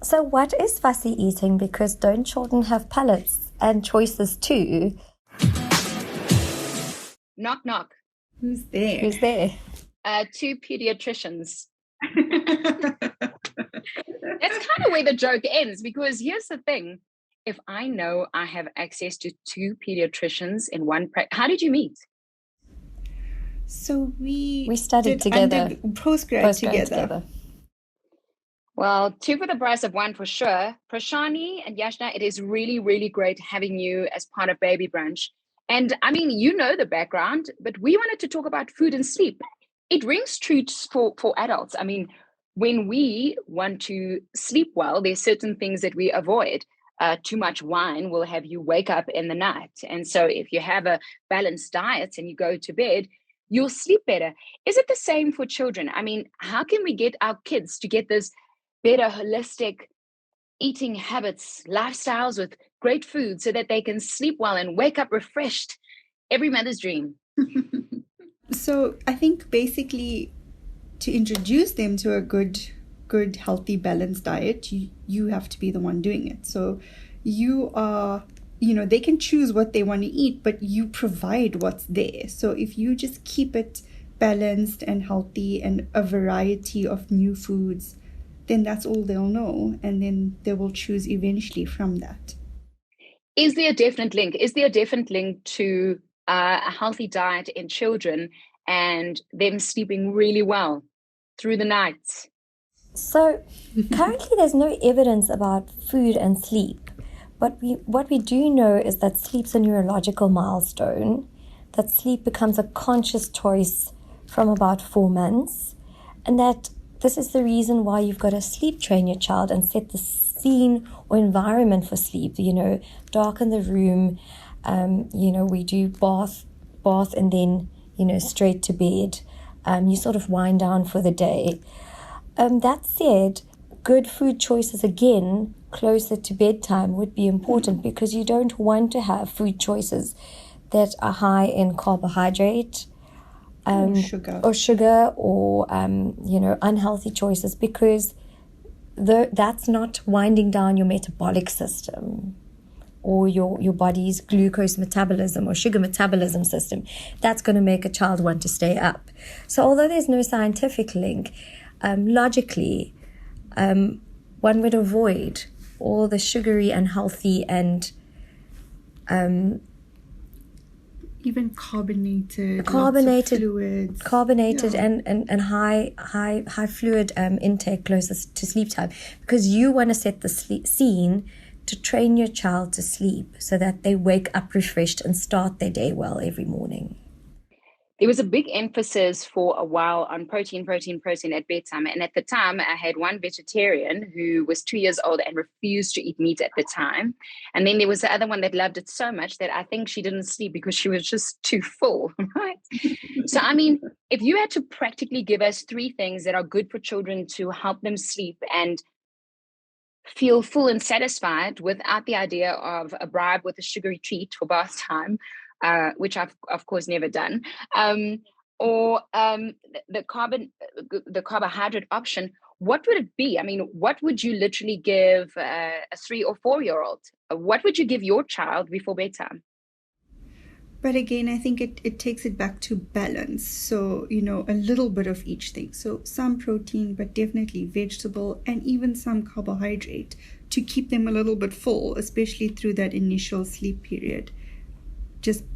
So what is fussy eating? Because don't children have palates and choices too? Knock, knock. Who's there? Who's there? Two pediatricians. That's kind of where the joke ends, because here's the thing. If I know I have access to two pediatricians in one practice, how did you meet? So we studied together. Postgrad together. Well, two for the price of one for sure. Prashani and Yashna, it is really, really great having you as part of Baby Brunch. And I mean, you know the background, but we wanted to talk about food and sleep. It rings true for adults. I mean, when we want to sleep well, there's certain things that we avoid. Too much wine will have you wake up in the night. And so if you have a balanced diet and you go to bed, you'll sleep better. Is it the same for children? I mean, how can we get our kids to get this better holistic eating habits, lifestyles with great food so that they can sleep well and wake up refreshed? Every mother's dream. So I think basically to introduce them to a good, healthy, balanced diet, you have to be the one doing it. So you are, they can choose what they want to eat, but you provide what's there. So if you just keep it balanced and healthy and a variety of new foods, then that's all they'll know. And then they will choose eventually from that. Is there a definite link? Is there a definite link to a healthy diet in children and them sleeping really well through the night? So currently there's no evidence about food and sleep. But what we do know is that sleep's a neurological milestone, that sleep becomes a conscious choice from about 4 months, and that this is the reason why you've got to sleep train your child and set the scene or environment for sleep. Darken the room. We do bath and then, straight to bed. You sort of wind down for the day. That said, good food choices, again, closer to bedtime would be important, because you don't want to have food choices that are high in carbohydrate, or sugar, or unhealthy choices, because that's not winding down your metabolic system or your body's glucose metabolism or sugar metabolism system. That's going to make a child want to stay up. So although there's no scientific link, logically, one would avoid all the sugary, unhealthy, and even carbonated fluids. Carbonated, yeah. and high fluid intake closest to sleep time, because you want to set the scene to train your child to sleep so that they wake up refreshed and start their day well every morning. There was a big emphasis for a while on protein at bedtime. And at the time, I had one vegetarian who was 2 years old and refused to eat meat at the time. And then there was the other one that loved it so much that I think she didn't sleep because she was just too full, right? So, I mean, if you had to practically give us 3 things that are good for children to help them sleep and feel full and satisfied without the idea of a bribe with a sugary treat for bath time, which I've of course never done, or the carbohydrate option, what would it be? I mean, what would you literally give a 3 or 4 year old? What would you give your child before bedtime? But again, I think it takes it back to balance. So, a little bit of each thing. So some protein, but definitely vegetable, and even some carbohydrate to keep them a little bit full, especially through that initial sleep period.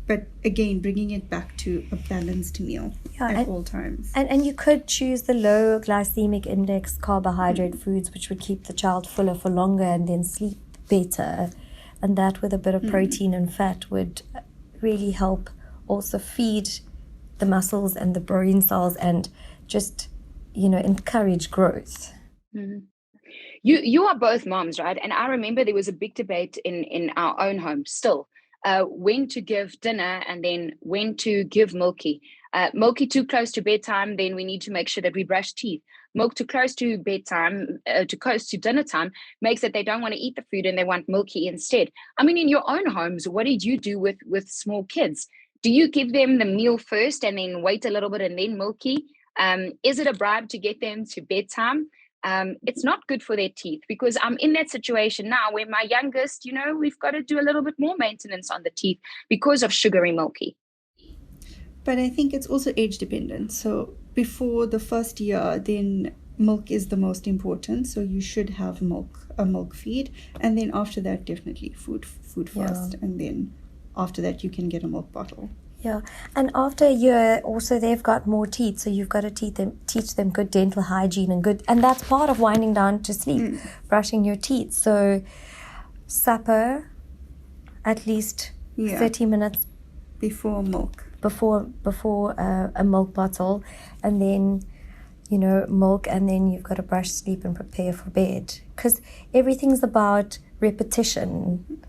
But again, bringing it back to a balanced meal at all times. And you could choose the low glycemic index carbohydrate foods, which would keep the child fuller for longer and then sleep better. And that, with a bit of protein and fat, would really help also feed the muscles and the brain cells and just, encourage growth. Mm-hmm. You are both moms, right? And I remember there was a big debate in our own home still. When to give dinner and then when to give Milky. Milky too close to bedtime, then we need to make sure that we brush teeth. Milk too close to bedtime, too close to dinner time, makes that they don't want to eat the food and they want Milky instead. I mean, in your own homes, what did you do with small kids? Do you give them the meal first and then wait a little bit and then Milky? Is it a bribe to get them to bedtime? it's not good for their teeth, because I'm in that situation now where my youngest, we've got to do a little bit more maintenance on the teeth because of sugary milky. But I think it's also age dependent. So before the first year, then milk is the most important. So you should have a milk feed. And then after that, definitely food first. And then after that, you can get a milk bottle. Yeah, and after a year, also they've got more teeth, so you've got to teach them good dental hygiene and that's part of winding down to sleep, brushing your teeth. So supper, at least 30 minutes before milk. Before a milk bottle, and then milk, and then you've got to brush, sleep, and prepare for bed. Because everything's about repetition.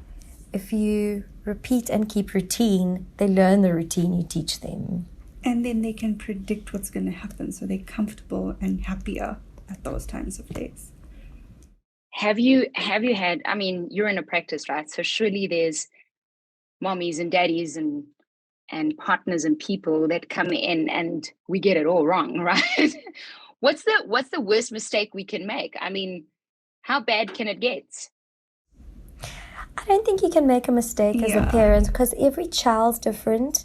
If you repeat and keep routine, they learn the routine you teach them. And then they can predict what's going to happen, so they're comfortable and happier at those times of days. Have you had, you're in a practice, right? So surely there's mommies and daddies and partners and people that come in and we get it all wrong, right? What's the worst mistake we can make? How bad can it get? I don't think you can make a mistake as a parent, because every child's different,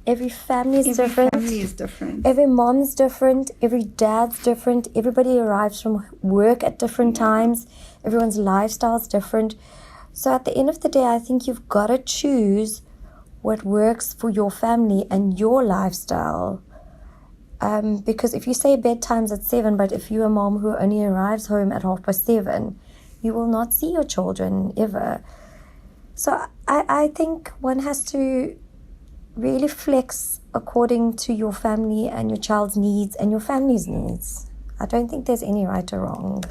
every family is different, every mom's different, every dad's different, everybody arrives from work at different times, everyone's lifestyle's different. So at the end of the day, I think you've got to choose what works for your family and your lifestyle. Because if you say bedtime's at 7, but if you're a mom who only arrives home at 7:30, you will not see your children ever. So I think one has to really flex according to your family and your child's needs and your family's needs. I don't think there's any right or wrong.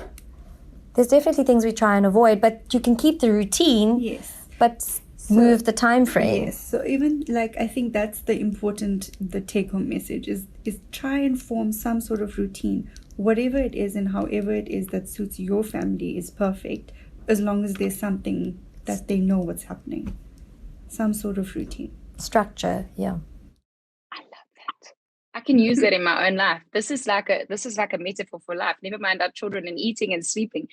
There's definitely things we try and avoid, but you can keep the routine. Yes. But move the time frame. Yes. So even I think that's the take-home message is try and form some sort of routine. Whatever it is and however it is that suits your family is perfect, as long as there's something that they know what's happening. Some sort of routine. Structure, yeah. I love that. I can use that in my own life. This is like a metaphor for life. Never mind our children and eating and sleeping.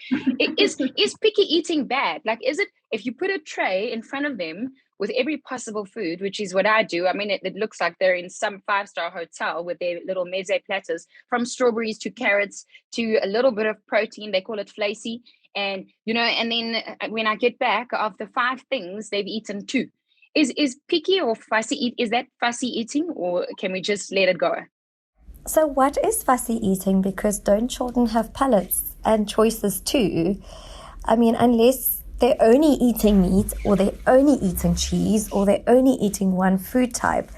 Is picky eating bad? Is it if you put a tray in front of them with every possible food, which is what I do. It looks like they're in some 5-star hotel with their little meze platters, from strawberries to carrots to a little bit of protein. They call it flacy. And, and then when I get back, of the 5 things, they've eaten 2. Is picky or fussy is that fussy eating, or can we just let it go? So what is fussy eating? Because don't children have palates and choices too? Unless they're only eating meat, or they're only eating cheese, or they're only eating one food type.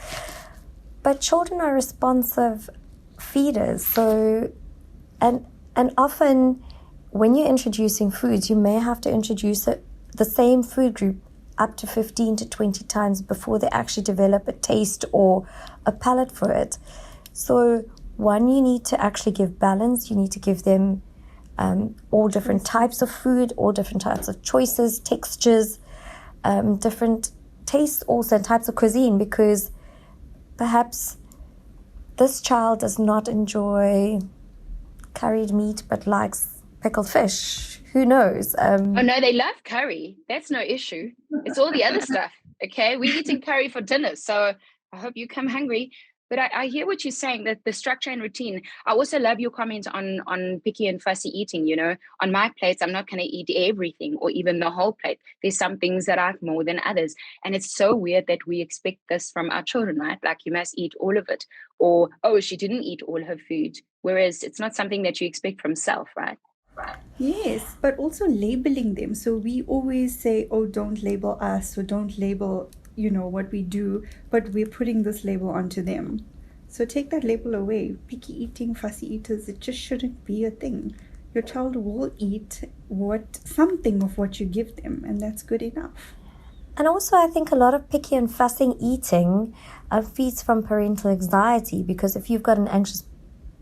But children are responsive feeders. So, and often when you're introducing foods, you may have to introduce the same food group up to 15 to 20 times before they actually develop a taste or a palate for it. So one, you need to actually give balance. You need to give them all different types of food, all different types of choices, textures, different tastes also, and types of cuisine, because perhaps this child does not enjoy curried meat but likes pickled fish. Who knows? Oh no, they love curry. That's no issue. It's all the other stuff. Okay, we're eating curry for dinner, so I hope you come hungry. But I hear what you're saying, that the structure and routine. I also love your comment on picky and fussy eating. On my plates, I'm not going to eat everything or even the whole plate. There's some things that I like more than others. And it's so weird that we expect this from our children, right? Like, you must eat all of it. Or, oh, she didn't eat all her food. Whereas it's not something that you expect from self, right? Yes, but also labeling them. So we always say, oh, don't label us, or don't label what we do, but we're putting this label onto them. So take that label away. Picky eating, fussy eaters, it just shouldn't be a thing. Your child will eat something of what you give them, and that's good enough. And also, I think a lot of picky and fussy eating feeds from parental anxiety, because if you've got an anxious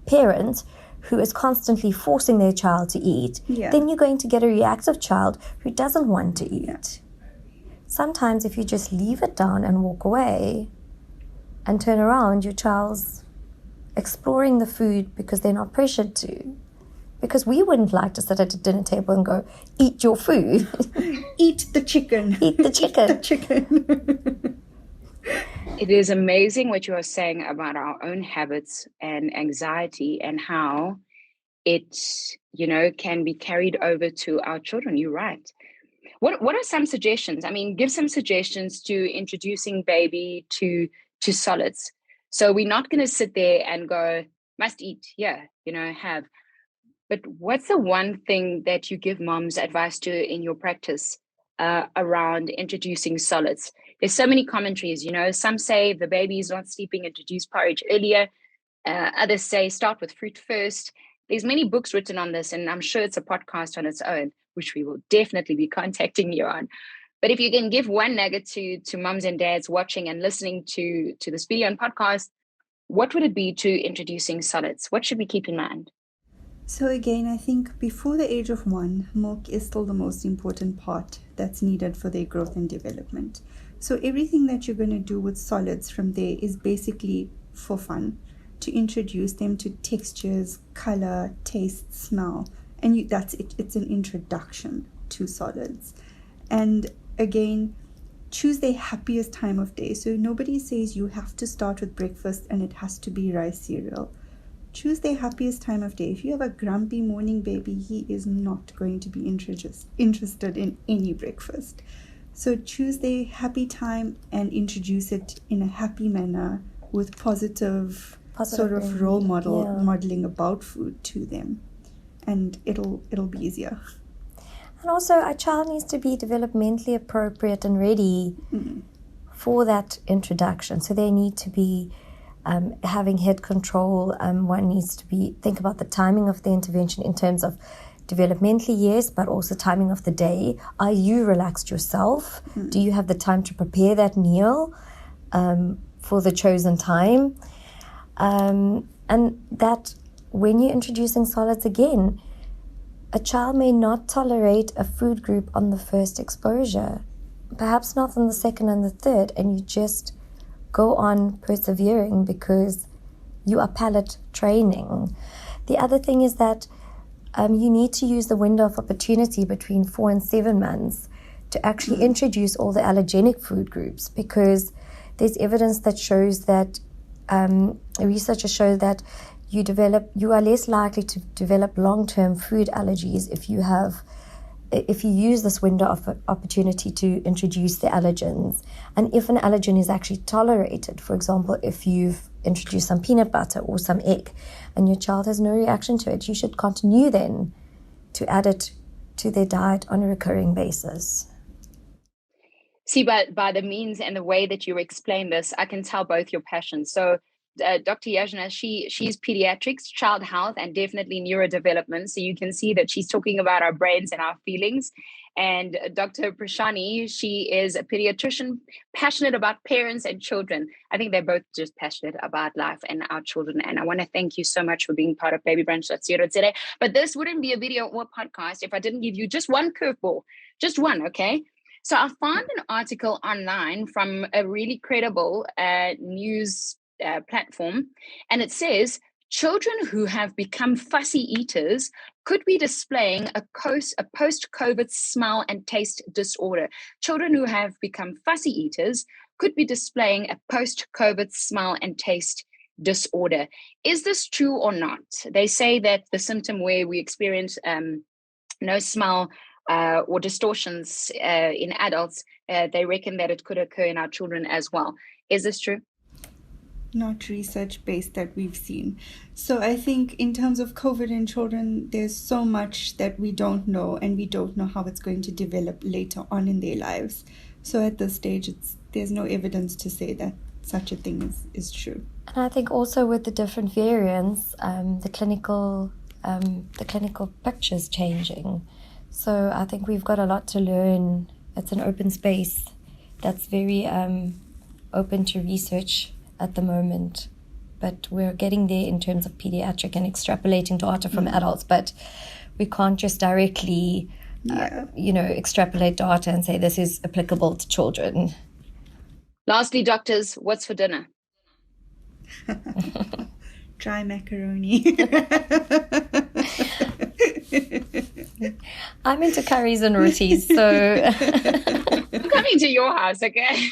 parent who is constantly forcing their child to eat, then you're going to get a reactive child who doesn't want to eat. Yeah. Sometimes if you just leave it down and walk away and turn around, your child's exploring the food because they're not pressured to. because we wouldn't like to sit at a dinner table and go, eat your food. Eat the chicken. Eat the chicken. Eat the chicken. It is amazing what you are saying about our own habits and anxiety and how it, can be carried over to our children. You're right. What are some suggestions? I mean, give some suggestions to introducing baby to solids. So we're not going to sit there and go, must eat, have. But what's the one thing that you give moms advice to in your practice around introducing solids? There's so many commentaries, some say if the baby is not sleeping, introduce porridge earlier. Others say start with fruit first. There's many books written on this, and I'm sure it's a podcast on its own, which we will definitely be contacting you on. But if you can give one nugget to mums and dads watching and listening to this video and podcast, what would it be to introducing solids? What should we keep in mind? So again, I think before the age of 1, milk is still the most important part that's needed for their growth and development. So everything that you're going to do with solids from there is basically for fun, to introduce them to textures, color, taste, smell. And that's it. It's an introduction to solids. And again, choose their happiest time of day. So nobody says you have to start with breakfast and it has to be rice cereal. Choose their happiest time of day. If you have a grumpy morning baby, he is not going to be interested in any breakfast. So choose their happy time and introduce it in a happy manner with positive sort of role modeling about food to them. And it'll be easier. And also, a child needs to be developmentally appropriate and ready for that introduction. So they need to be having head control. One needs to think about the timing of the intervention in terms of developmentally, yes, but also timing of the day. Are you relaxed yourself? Do you have the time to prepare that meal for the chosen time? And that when you're introducing solids again, a child may not tolerate a food group on the first exposure, perhaps not on the second and the third, and you just go on persevering because you are palate training. The other thing is that you need to use the window of opportunity between 4 and 7 months to actually introduce all the allergenic food groups, because there's evidence that shows that researchers show that you are less likely to develop long-term food allergies if you use this window of opportunity to introduce the allergens. And if an allergen is actually tolerated, for example, if you've introduced some peanut butter or some egg and your child has no reaction to it, you should continue then to add it to their diet on a recurring basis. See, by the means and the way that you explain this, I can tell both your passions. So Dr. Yajna, she's pediatrics, child health, and definitely neurodevelopment. So you can see that she's talking about our brains and our feelings. And Dr. Prashani, she is a pediatrician, passionate about parents and children. I think they're both just passionate about life and our children. And I want to thank you so much for being part of Baby Brunch today. But this wouldn't be a video or podcast if I didn't give you just one curveball, just one, okay? So I found an article online from a really credible news platform, and it says children who have become fussy eaters could be displaying a post-COVID smell and taste disorder. Children who have become fussy eaters could be displaying a post-COVID smell and taste disorder. Is this true or not? They say that the symptom where we experience no smell or distortions in adults, they reckon that it could occur in our children as well. Is this true? Not research-based that we've seen. So I think in terms of COVID in children, there's so much that we don't know, and we don't know how it's going to develop later on in their lives. So at this stage, there's no evidence to say that such a thing is true. And I think also with the different variants, the clinical picture's changing. So I think we've got a lot to learn. It's an open space that's very open to research at the moment, but we're getting there in terms of pediatric and extrapolating data from adults, but we can't just directly extrapolate data and say this is applicable to children. Lastly, doctors, what's for dinner? Dry macaroni. I'm into curries and rotis, so I'm coming to your house, okay?